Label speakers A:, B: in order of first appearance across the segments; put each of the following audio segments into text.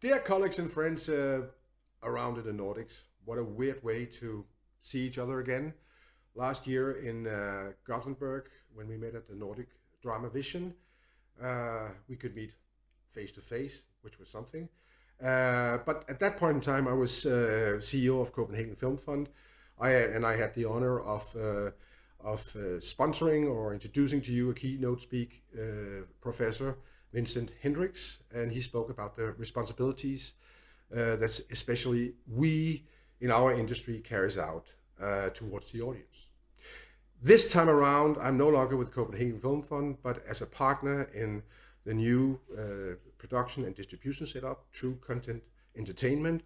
A: Dear colleagues and friends around in the Nordics, what a weird way to see each other again. Last year in Gothenburg, when we met at the Nordic Drama Vision, we could meet face to face, which was something. But at that point in time, I was CEO of Copenhagen Film Fund, and I had the honor of sponsoring or introducing to you a keynote speak professor, Vincent Hendricks, and he spoke about the responsibilities that especially we in our industry carries out towards the audience. This time around, I'm no longer with Copenhagen Film Fund, but as a partner in the new production and distribution setup, TrueContent Entertainment.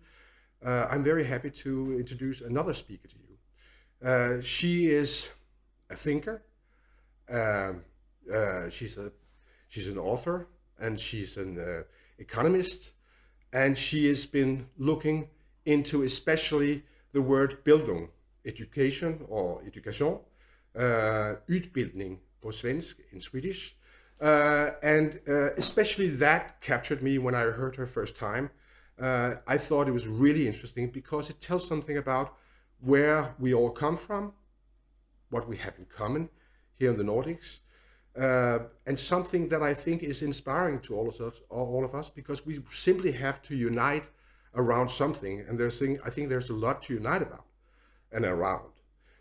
A: I'm very happy to introduce another speaker to you. She is a thinker. She's an author, and she's an economist, and she has been looking into especially the word Bildung, education or education, utbildning på svensk in Swedish, and especially that captured me when I heard her first time. I thought it was really interesting because it tells something about where we all come from, what we have in common here in the Nordics, and something that I think is inspiring to all of us, because we simply have to unite around something, and I think there's a lot to unite about and around.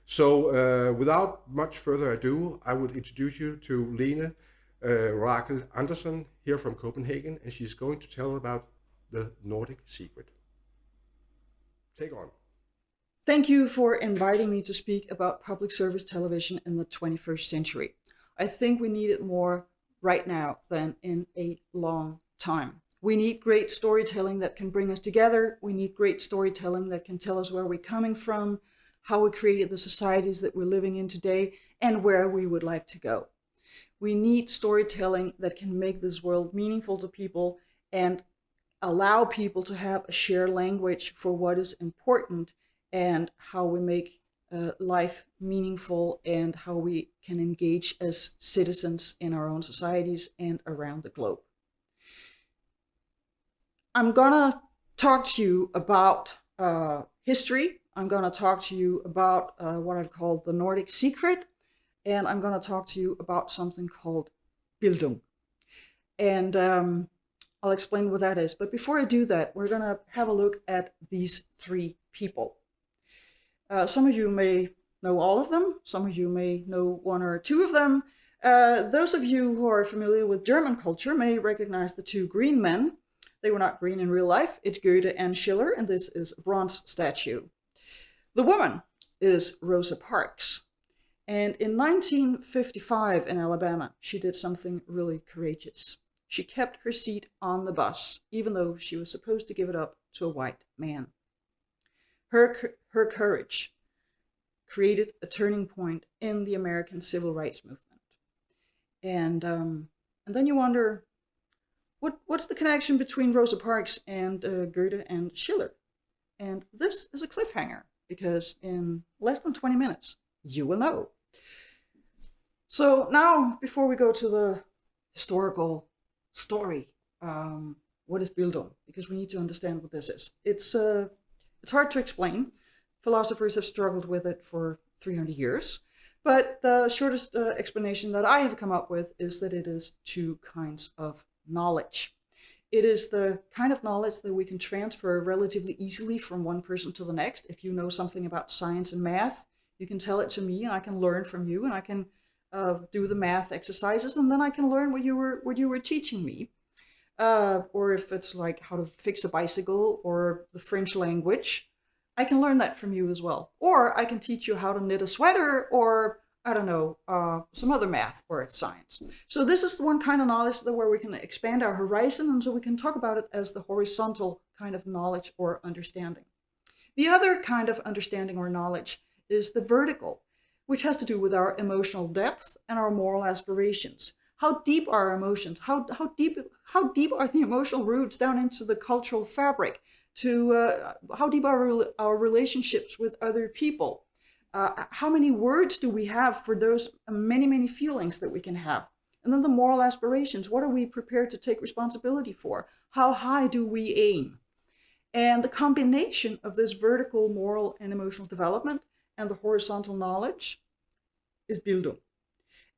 A: So without much further ado, I would introduce you to Lene Rachel Andersen here from Copenhagen, and she's going to tell about the Nordic secret. Take on.
B: Thank you for inviting me to speak about public service television in the 21st century. I think we need it more right now than in a long time. We need great storytelling that can bring us together. We need great storytelling that can tell us where we're coming from, how we created the societies that we're living in today, and where we would like to go. We need storytelling that can make this world meaningful to people and allow people to have a shared language for what is important and how we make life meaningful and how we can engage as citizens in our own societies and around the globe. I'm gonna talk to you about history. I'm gonna talk to you about what I've called the Nordic secret, and I'm gonna talk to you about something called Bildung. And I'll explain what that is. But before I do that, we're gonna have a look at these three people. Some of you may know all of them. Some of you may know one or two of them. Those of you who are familiar with German culture may recognize the two green men. They were not green in real life. It's Goethe and Schiller, and this is a bronze statue. The woman is Rosa Parks. And in 1955 in Alabama, she did something really courageous. She kept her seat on the bus, even though she was supposed to give it up to a white man. Her courage created a turning point in the American civil rights movement. And then you wonder, what's the connection between Rosa Parks and Goethe and Schiller? And this is a cliffhanger, because in less than 20 minutes, you will know. So now, before we go to the historical story, what is Bildung? Because we need to understand what this is. It's hard to explain. Philosophers have struggled with it for 300 years. But the shortest explanation that I have come up with is that it is two kinds of knowledge. It is the kind of knowledge that we can transfer relatively easily from one person to the next. If you know something about science and math, you can tell it to me and I can learn from you, and I can do the math exercises, and then I can learn what you were teaching me. Or if it's like how to fix a bicycle or the French language, I can learn that from you as well. Or I can teach you how to knit a sweater, or I don't know, some other math or science. So this is the one kind of knowledge where we can expand our horizon, and so we can talk about it as the horizontal kind of knowledge or understanding. The other kind of understanding or knowledge is the vertical, which has to do with our emotional depth and our moral aspirations. How deep are our emotions? How deep are the emotional roots down into the cultural fabric? To how deep are our relationships with other people? How many words do we have for those many feelings that we can have? And then the moral aspirations. What are we prepared to take responsibility for? How high do we aim? And the combination of this vertical moral and emotional development and the horizontal knowledge is Bildung.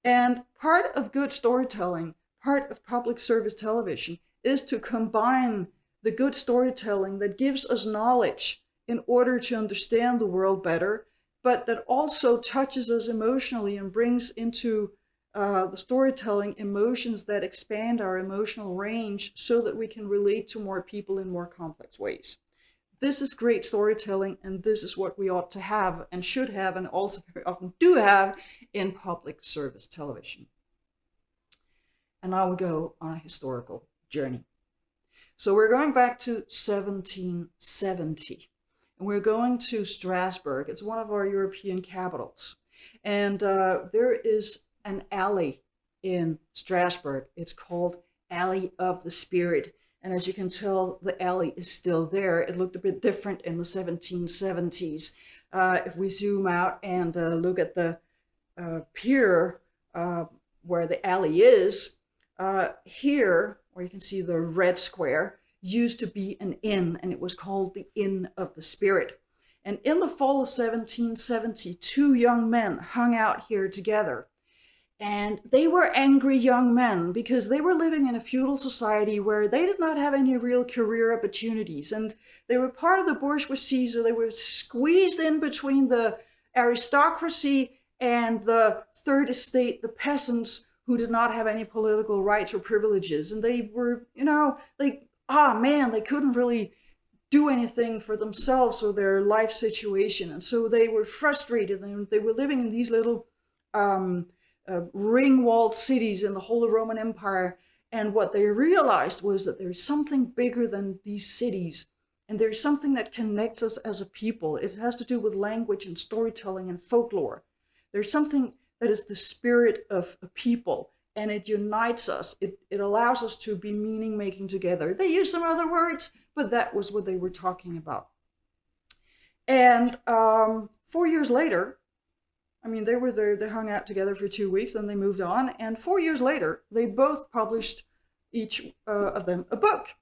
B: And part of good storytelling, part of public service television, is to combine the good storytelling that gives us knowledge in order to understand the world better, but that also touches us emotionally and brings into the storytelling emotions that expand our emotional range so that we can relate to more people in more complex ways. This is great storytelling, and this is what we ought to have and should have and also very often do have in public service television. And now we go on a historical journey. So we're going back to 1770, and we're going to Strasbourg. It's one of our European capitals. And there is an alley in Strasbourg. It's called Alley of the Spirit. And as you can tell, the alley is still there. It looked a bit different in the 1770s. If we zoom out and look at the pier where the alley is, here, where you can see the red square, used to be an inn, and it was called the Inn of the Spirit. And in the fall of 1770, two young men hung out here together. And they were angry young men because they were living in a feudal society where they did not have any real career opportunities. And they were part of the bourgeoisie, so they were squeezed in between the aristocracy and the third estate, the peasants, who did not have any political rights or privileges. And they were, they couldn't really do anything for themselves or their life situation. And so they were frustrated, and they were living in these little ring-walled cities in the Holy Roman Empire. And what they realized was that there's something bigger than these cities. And there's something that connects us as a people. It has to do with language and storytelling and folklore. There's something that is the spirit of a people, and it unites us. It allows us to be meaning-making together. They use some other words, but that was what they were talking about. And 4 years later, they were there, they hung out together for 2 weeks, then they moved on. And 4 years later, they both published, each of them, a book.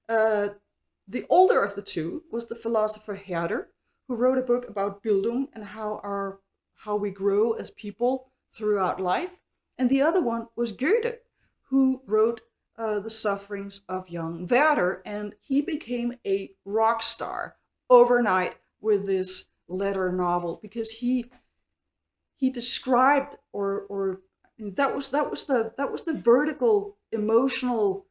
B: The older of the two was the philosopher Herder, who wrote a book about Bildung and how we grow as people throughout life. And the other one was Goethe, who wrote The Sufferings of Young Werther. And he became a rock star overnight with this letter novel, because he described that was the vertical emotional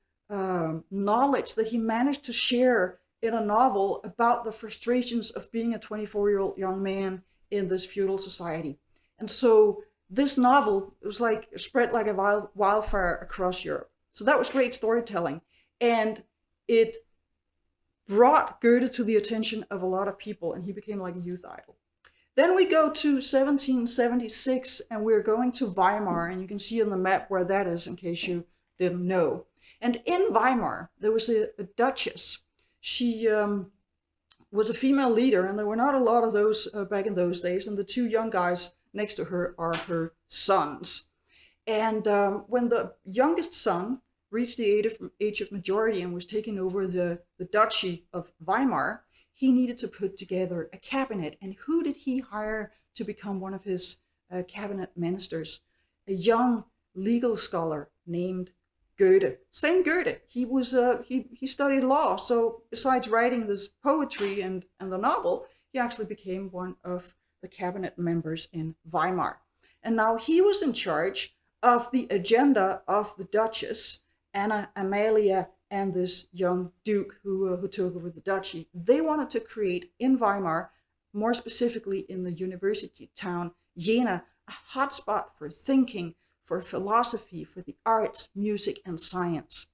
B: knowledge that he managed to share in a novel about the frustrations of being a 24-year-old young man in this feudal society. And so this novel, it was like spread like a wildfire across Europe. So that was great storytelling, and it brought Goethe to the attention of a lot of people, and he became like a youth idol. Then we go to 1776, and we're going to Weimar, and you can see on the map where that is in case you didn't know. And in Weimar, there was a duchess. She was a female leader, and there were not a lot of those back in those days, and the two young guys next to her are her sons. And when the youngest son reached the age of majority and was taking over the duchy of Weimar, he needed to put together a cabinet. And who did he hire to become one of his cabinet ministers? A young legal scholar named Goethe. Same Goethe. He was he studied law. So besides writing this poetry and the novel, he actually became one of the cabinet members in Weimar. And now he was in charge of the agenda of the Duchess, Anna Amalia, and this young duke who took over the duchy. They wanted to create in Weimar, more specifically in the university town Jena, a hotspot for thinking, for philosophy, for the arts, music, and science.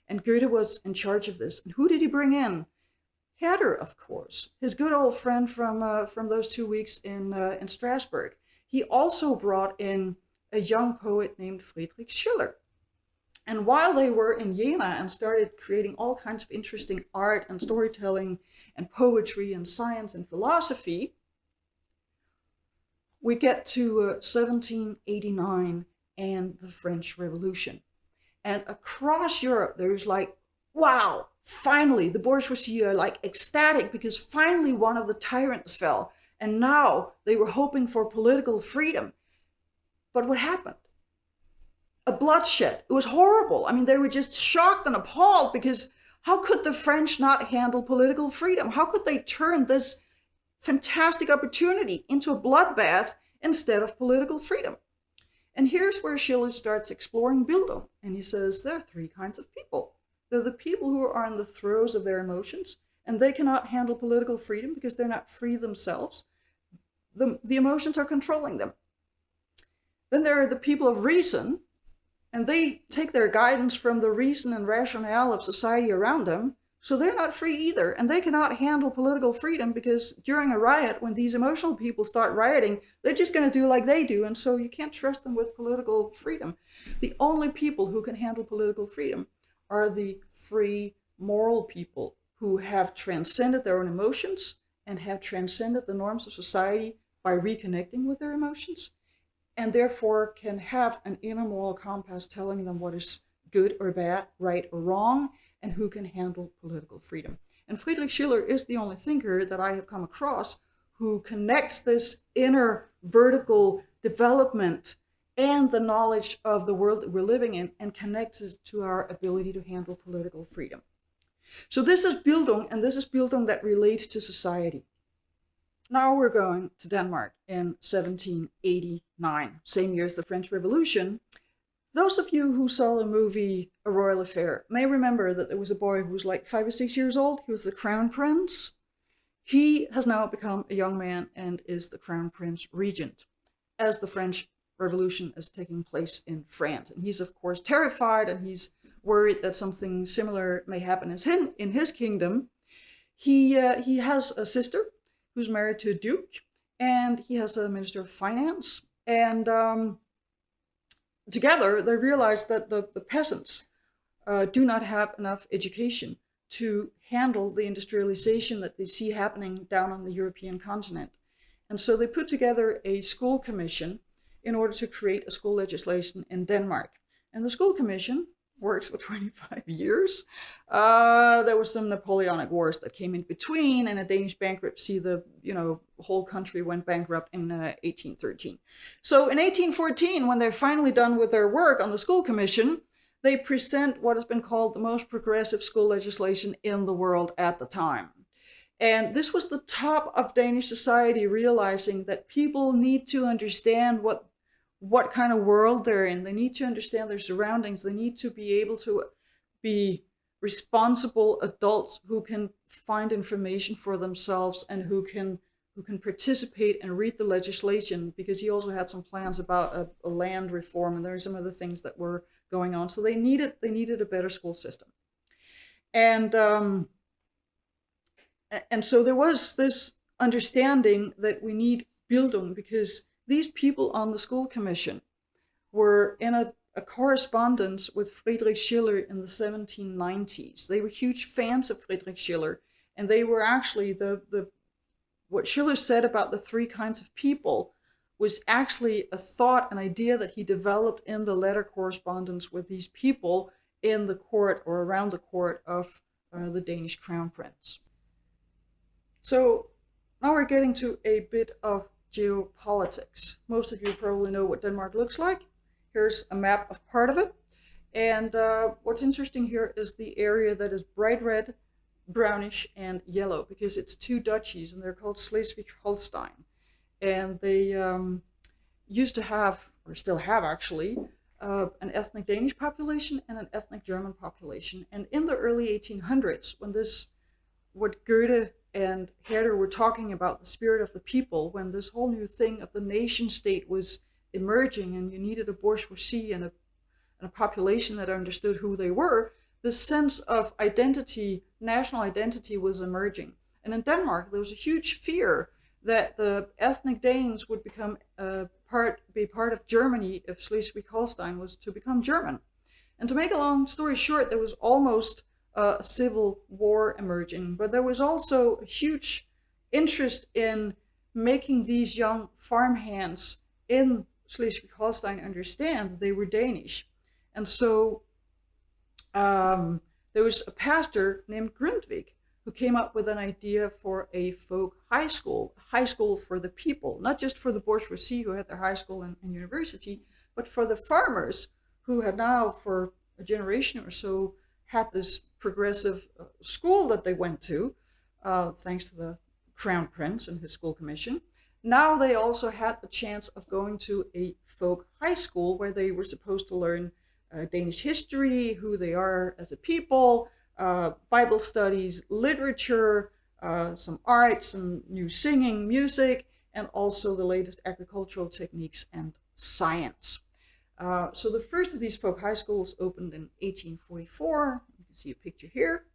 B: And Goethe was in charge of this. And who did he bring in? Herder, of course, his good old friend from those 2 weeks in Strasbourg. He also brought in a young poet named Friedrich Schiller. And while they were in Jena and started creating all kinds of interesting art and storytelling and poetry and science and philosophy, we get to 1789, and the French Revolution. And across Europe, there's like, wow, finally, the bourgeoisie are like ecstatic because finally one of the tyrants fell. And now they were hoping for political freedom. But what happened? A bloodshed. It was horrible. I mean, they were just shocked and appalled because how could the French not handle political freedom? How could they turn this fantastic opportunity into a bloodbath instead of political freedom? And here's where Schiller starts exploring Bildung. And he says there are three kinds of people. They're the people who are in the throes of their emotions, and they cannot handle political freedom because they're not free themselves. The emotions are controlling them. Then there are the people of reason, and they take their guidance from the reason and rationale of society around them, so they're not free either, and they cannot handle political freedom because during a riot, when these emotional people start rioting, they're just going to do like they do, and so you can't trust them with political freedom. The only people who can handle political freedom are the free, moral people who have transcended their own emotions and have transcended the norms of society by reconnecting with their emotions, and therefore can have an inner moral compass telling them what is good or bad, right or wrong, and who can handle political freedom. And Friedrich Schiller is the only thinker that I have come across who connects this inner vertical development and the knowledge of the world that we're living in and connects it to our ability to handle political freedom. So this is Bildung, and this is Bildung that relates to society. Now we're going to Denmark in 1789, same year as the French Revolution. Those of you who saw the movie A Royal Affair may remember that there was a boy who was like 5 or 6 years old. He was the crown prince. He has now become a young man and is the crown prince regent as the French Revolution is taking place in France. And he's of course terrified, and he's worried that something similar may happen in his kingdom. He has a sister who's married to a duke, and he has a minister of finance. And together they realize that the peasants do not have enough education to handle the industrialization that they see happening down on the European continent. And so they put together a school commission in order to create a school legislation in Denmark. And the school commission works for 25 years. There was some Napoleonic wars that came in between, and a Danish bankruptcy. The whole country went bankrupt in 1813. So in 1814, when they're finally done with their work on the school commission, they present what has been called the most progressive school legislation in the world at the time. And this was the top of Danish society realizing that people need to understand what kind of world they're in. They need to understand their surroundings. They need to be able to be responsible adults who can find information for themselves and who can participate and read the legislation, because he also had some plans about a land reform, and there are some other things that were going on. So they needed a better school system. And so there was this understanding that we need Bildung, because these people on the school commission were in a correspondence with Friedrich Schiller in the 1790s. They were huge fans of Friedrich Schiller, and they were actually what Schiller said about the three kinds of people was actually a thought, an idea that he developed in the letter correspondence with these people in the court or around the court of the Danish crown prince. So now we're getting to a bit of geopolitics. Most of you probably know what Denmark looks like. Here's a map of part of it. And what's interesting here is the area that is bright red, brownish, and yellow, because it's two duchies, and they're called Schleswig-Holstein. And they used to have, or still have actually, an ethnic Danish population and an ethnic German population. And in the early 1800s, when what Goethe and Herder were talking about, the spirit of the people, when this whole new thing of the nation state was emerging and you needed a bourgeoisie and a population that understood who they were, the sense of identity, national identity, was emerging. And in Denmark, there was a huge fear that the ethnic Danes would become be part of Germany if Schleswig-Holstein was to become German. And to make a long story short, there was almost a civil war emerging, but there was also a huge interest in making these young farmhands in Schleswig-Holstein understand that they were Danish. And so there was a pastor named Grundtvig who came up with an idea for a folk high school for the people, not just for the bourgeoisie who had their high school and university, but for the farmers who had now for a generation or so had this progressive school that they went to, thanks to the Crown Prince and his school commission. Now they also had the chance of going to a folk high school where they were supposed to learn Danish history, who they are as a people, Bible studies, literature, some art, some new singing, music, and also the latest agricultural techniques and science. So the first of these folk high schools opened in 1844. You can see a picture here.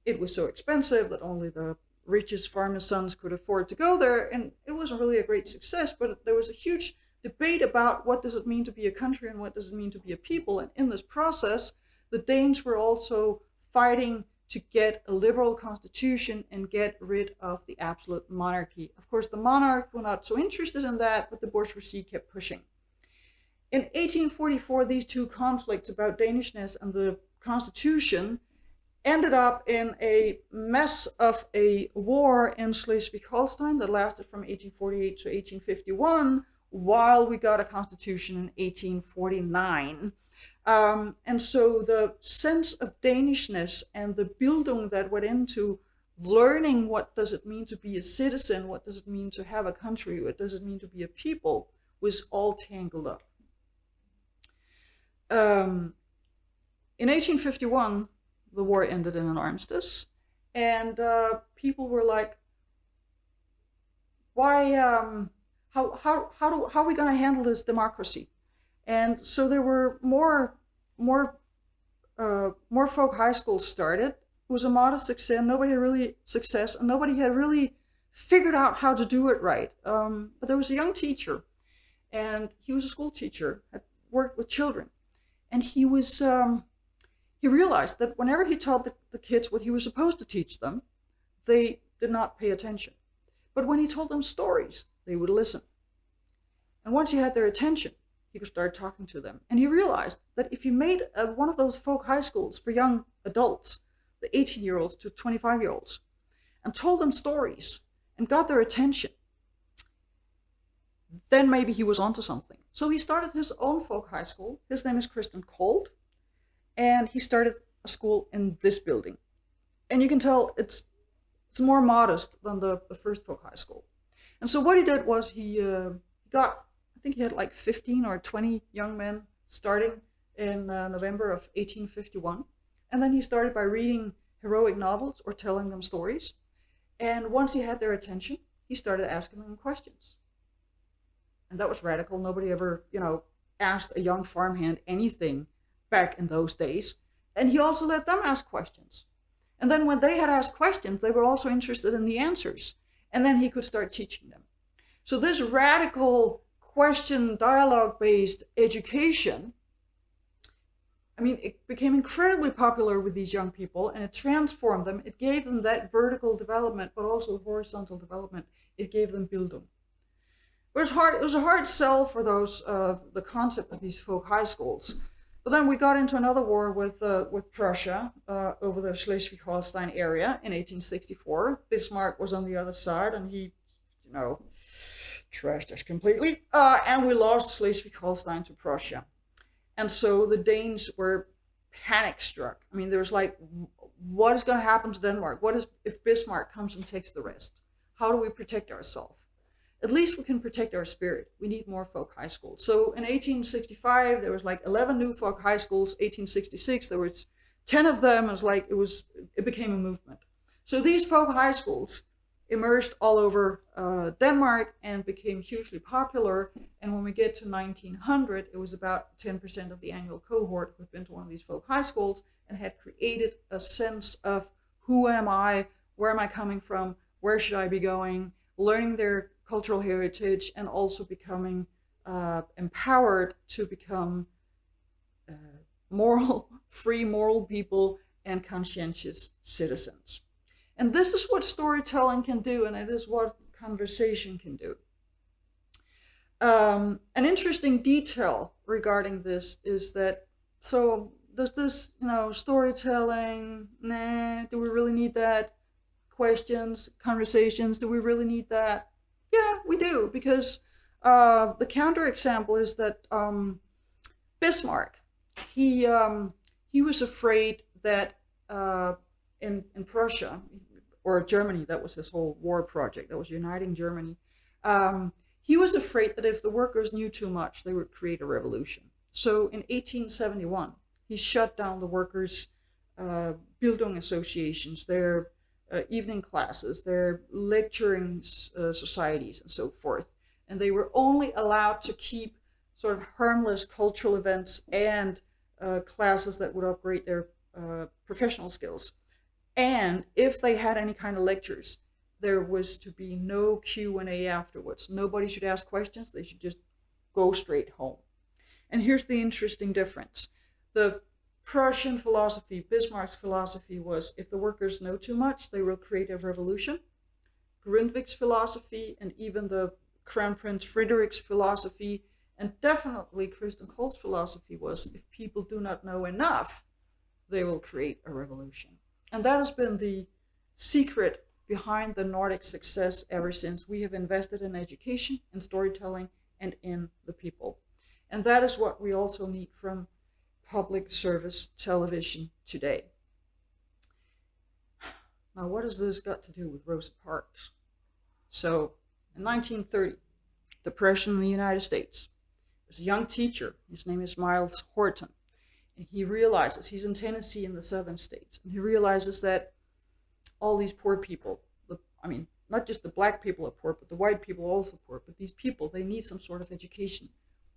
B: It was so expensive that only the richest farmers' sons could afford to go there, and it wasn't really a great success, but there was a huge debate about what does it mean to be a country and what does it mean to be a people. And in this process, the Danes were also fighting to get a liberal constitution and get rid of the absolute monarchy. Of course, the monarch were not so interested in that, but the bourgeoisie kept pushing. In 1844, these two conflicts about Danishness and the constitution ended up in a mess of a war in Schleswig-Holstein that lasted from 1848 to 1851, while we got a constitution in 1849. And so the sense of Danishness and the Bildung that went into learning what does it mean to be a citizen, what does it mean to have a country, what does it mean to be a people, was all tangled up. In 1851, the war ended in an armistice, and people were like, why, how are we going to handle this democracy? And so there were more folk high schools started. It was a modest success. Nobody had really figured out how to do it right. But there was a young teacher, and he was a school teacher, had worked with children, and he realized that whenever he taught the kids what he was supposed to teach them, they did not pay attention. But when he told them stories, they would listen. And once he had their attention, he could start talking to them. And he realized that if he made one of those folk high schools for young adults, the 18-year-olds to 25-year-olds, and told them stories and got their attention, then maybe he was onto something. So he started his own folk high school. His name is Christian Kold, and he started a school in this building. And you can tell it's more modest than the first folk high school. And so what he did was he got, I think he had like 15 or 20 young men starting in November of 1851. And then he started by reading heroic novels or telling them stories. And once he had their attention, he started asking them questions. And that was radical. Nobody ever, asked a young farmhand anything back in those days. And he also let them ask questions. And then when they had asked questions, they were also interested in the answers. And then he could start teaching them. So this radical question, dialogue-based education, it became incredibly popular with these young people, and it transformed them. It gave them that vertical development, but also horizontal development. It gave them Bildung. It was a hard sell for those, the concept of these folk high schools. But then we got into another war with Prussia over the Schleswig-Holstein area in 1864. Bismarck was on the other side, and he, trashed us completely. And we lost Schleswig-Holstein to Prussia. And so the Danes were panic-struck. There was like, what is going to happen to Denmark? What if Bismarck comes and takes the rest? How do we protect ourselves? At least we can protect our spirit. We need more folk high schools. So in 1865, there was like 11 new folk high schools. 1866, there was 10 of them. It became a movement. So these folk high schools emerged all over Denmark and became hugely popular. And when we get to 1900, it was about 10% of the annual cohort who had been to one of these folk high schools and had created a sense of who am I, where am I coming from, where should I be going, learning their cultural heritage, and also becoming empowered to become free moral people and conscientious citizens. And this is what storytelling can do, and it is what conversation can do. An interesting detail regarding this is that, so does this, storytelling, nah, do we really need that? Questions, conversations, do we really need that? Yeah, we do, because the counterexample is that Bismarck, he was afraid that in Prussia or Germany, that was his whole war project, that was uniting Germany. He was afraid that if the workers knew too much, they would create a revolution. So in 1871, he shut down the workers' Bildung associations, their evening classes, their lecturing societies, and so forth. And they were only allowed to keep sort of harmless cultural events and classes that would upgrade their professional skills. And if they had any kind of lectures, there was to be no Q&A afterwards. Nobody should ask questions. They should just go straight home. And here's the interesting difference. The Prussian philosophy, Bismarck's philosophy, was if the workers know too much, they will create a revolution. Grundtvik's philosophy, and even the Crown Prince Frederick's philosophy, and definitely Christian Kohl's philosophy, was if people do not know enough, they will create a revolution. And that has been the secret behind the Nordic success ever since. We have invested in education, in storytelling, and in the people. And that is what we also need from public service television today. Now, what has this got to do with Rosa Parks? So, in 1930, Depression in the United States. There's a young teacher, his name is Miles Horton, and he realizes, he's in Tennessee in the southern states, and he realizes that all these poor people, not just the black people are poor, but the white people are also poor, but these people, they need some sort of education.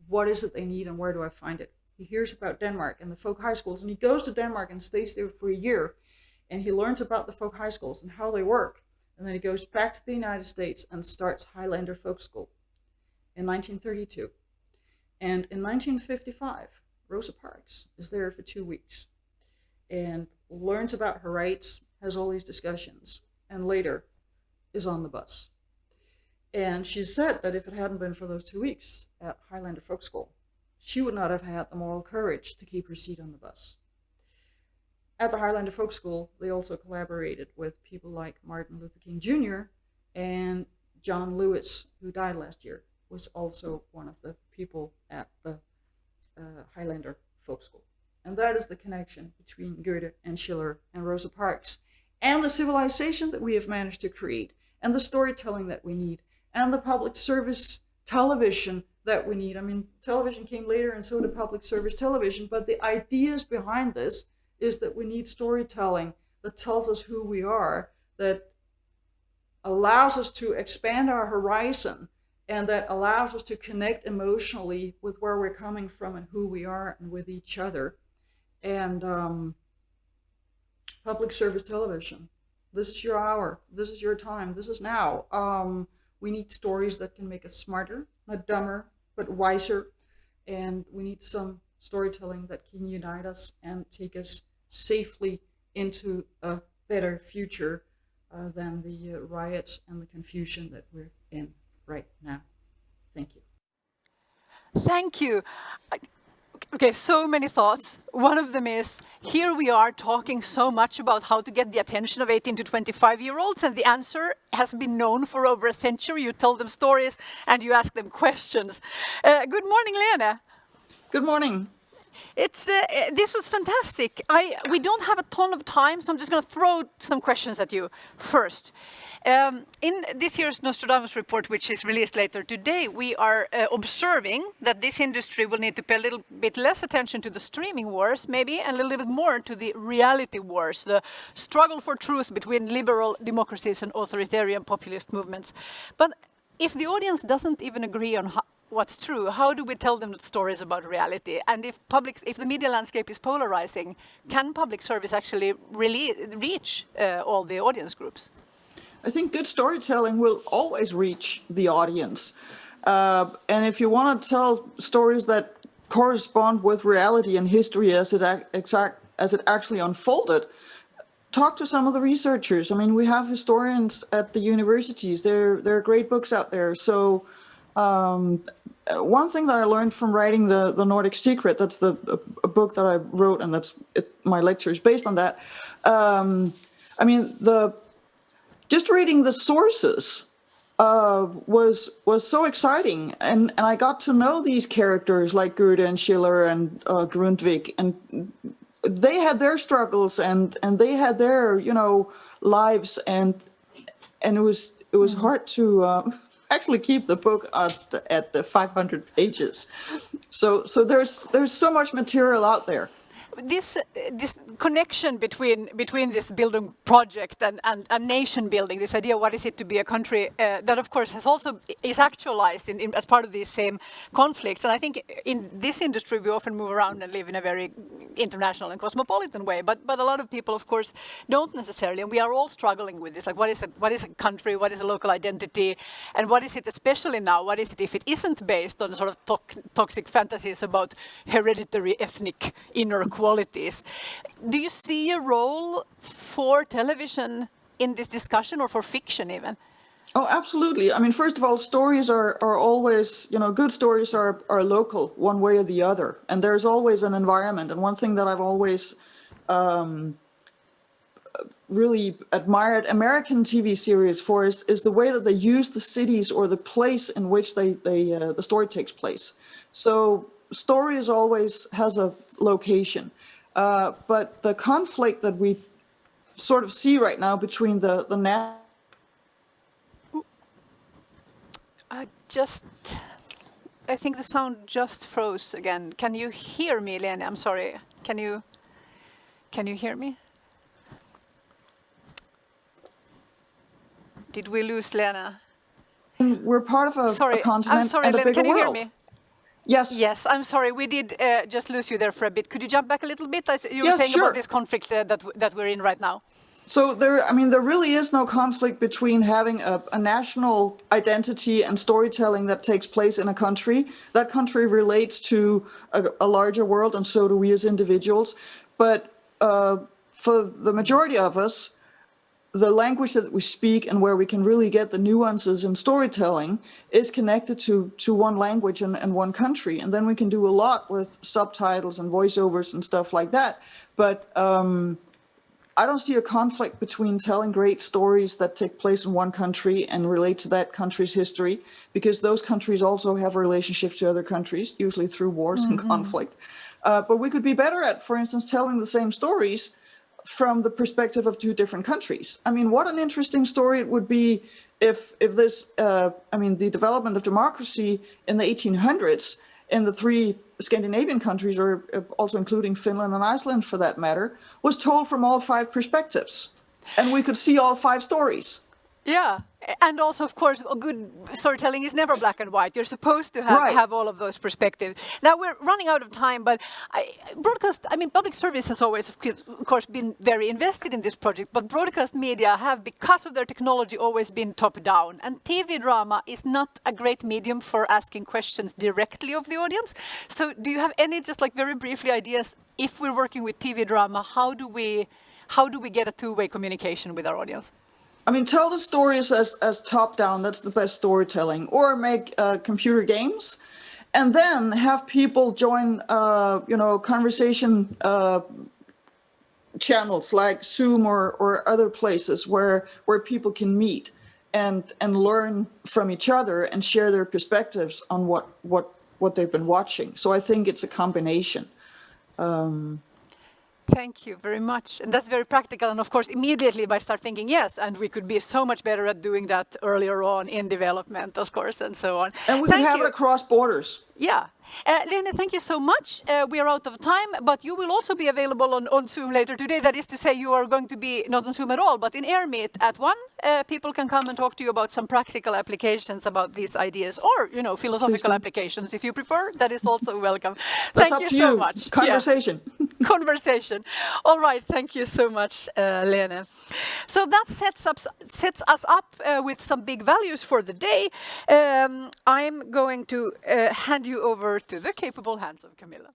B: What is it they need, and where do I find it? He hears about Denmark and the folk high schools, and he goes to Denmark and stays there for a year, and he learns about the folk high schools and how they work. And then he goes back to the United States and starts Highlander Folk School in 1932. And in 1955, Rosa Parks is there for 2 weeks and learns about her rights, has all these discussions, and later is on the bus. And she said that if it hadn't been for those 2 weeks at Highlander Folk School, she would not have had the moral courage to keep her seat on the bus. At the Highlander Folk School, they also collaborated with people like Martin Luther King Jr. and John Lewis, who died last year, was also one of the people at the Highlander Folk School. And that is the connection between Goethe and Schiller and Rosa Parks, and the civilization that we have managed to create, and the storytelling that we need, and the public service television that we need. Television came later, and so did public service television, but the ideas behind this is that we need storytelling that tells us who we are, that allows us to expand our horizon, and that allows us to connect emotionally with where we're coming from and who we are and with each other. And public service television, this is your hour, this is your time, this is now. We need stories that can make us smarter, not dumber, but wiser. And we need some storytelling that can unite us and take us safely into a better future than the riots and the confusion that we're in right now. Thank you.
C: Thank you. Okay, so many thoughts. One of them is, here we are talking so much about how to get the attention of 18 to 25-year-olds, and the answer has been known for over a century. You tell them stories and you ask them questions. Good morning, Lene.
B: Good morning.
C: This was fantastic. We don't have a ton of time, so I'm just going to throw some questions at you first. In this year's Nostradamus report, which is released later today, we are observing that this industry will need to pay a little bit less attention to the streaming wars, maybe, and a little bit more to the reality wars, the struggle for truth between liberal democracies and authoritarian populist movements. But if the audience doesn't even agree on what's true, how do we tell them stories about reality? And if the media landscape is polarizing, can public service actually really reach all the audience groups?
B: I think good storytelling will always reach the audience. And if you want to tell stories that correspond with reality and history as it actually unfolded, talk to some of the researchers. We have historians at the universities. There are great books out there. So one thing that I learned from writing the Nordic Secret, that's a book that I wrote, and my lecture is based on that. I mean, just reading the sources was so exciting, and I got to know these characters like Goethe and Schiller and Grundtvig, and they had their struggles and they had their lives, and it was hard to actually keep the book at the 500 pages. So there's so much material out there.
C: This connection between this Bildung project and nation building, this idea, what is it to be a country, that of course is actualized as part of these same conflicts. And I think in this industry we often move around and live in a very international and cosmopolitan way, but a lot of people of course don't necessarily, and we are all struggling with this, like what is a country, what is a local identity, and what is it especially now, what is it if it isn't based on sort of toxic fantasies about hereditary ethnic inner qualities. Do you see a role for television in this discussion, or for fiction even?
B: Oh, absolutely. I mean, first of all, stories are always, good stories are local one way or the other. And there's always an environment. And one thing that I've always really admired American TV series for is the way that they use the cities or the place in which the story takes place. So stories always has a location. But the conflict that we sort of see right now between the
C: I think the sound just froze again. Can you hear me, Lene? I'm sorry. Can you hear me? Did we lose Lene?
B: We're part of a continent
C: I'm sorry,
B: and a
C: Lene,
B: bigger
C: can you
B: world.
C: hear me?
B: Yes.
C: Yes, I'm sorry. We did just lose you there for a bit. Could you jump back a little bit? You were
B: Yes,
C: saying
B: sure.
C: about this conflict that we're in right now.
B: So there really is no conflict between having a national identity and storytelling that takes place in a country. That country relates to a larger world, and so do we as individuals. But for the majority of us, the language that we speak and where we can really get the nuances in storytelling is connected to one language and one country. And then we can do a lot with subtitles and voiceovers and stuff like that. But I don't see a conflict between telling great stories that take place in one country and relate to that country's history, because those countries also have relationships to other countries, usually through wars and conflict. But we could be better at, for instance, telling the same stories from the perspective of two different countries. I mean, what an interesting story it would be if the development of democracy in the 1800s in the three Scandinavian countries, or also including Finland and Iceland for that matter, was told from all five perspectives. And we could see all five stories.
C: Yeah, and also, of course, good storytelling is never black and white. You're supposed to have all of those perspectives. Now, we're running out of time, but public service has always, of course, been very invested in this project, but broadcast media have, because of their technology, always been top-down. And TV drama is not a great medium for asking questions directly of the audience. So do you have any, just like very briefly, ideas, if we're working with TV drama, how do we get a two-way communication with our audience?
B: I mean, tell the stories as top-down, that's the best storytelling. Or make computer games, and then have people join, conversation channels like Zoom or other places where people can meet and learn from each other and share their perspectives on what they've been watching. So I think it's a combination.
C: Thank you very much. And that's very practical. And of course, immediately I start thinking, yes, and we could be so much better at doing that earlier on in development, of course, and so on.
B: And we could have it across borders.
C: Yeah. Lene, thank you so much. We are out of time, but you will also be available on Zoom later today. That is to say, you are going to be not on Zoom at all, but in AirMeet at 1. People can come and talk to you about some practical applications about these ideas, or philosophical applications if you prefer. That is also welcome. Thank you so much.
B: Conversation.
C: Yeah. Conversation. All right. Thank you so much, Lene. So that sets us up with some big values for the day. I'm going to hand you over to the capable hands of Camilla.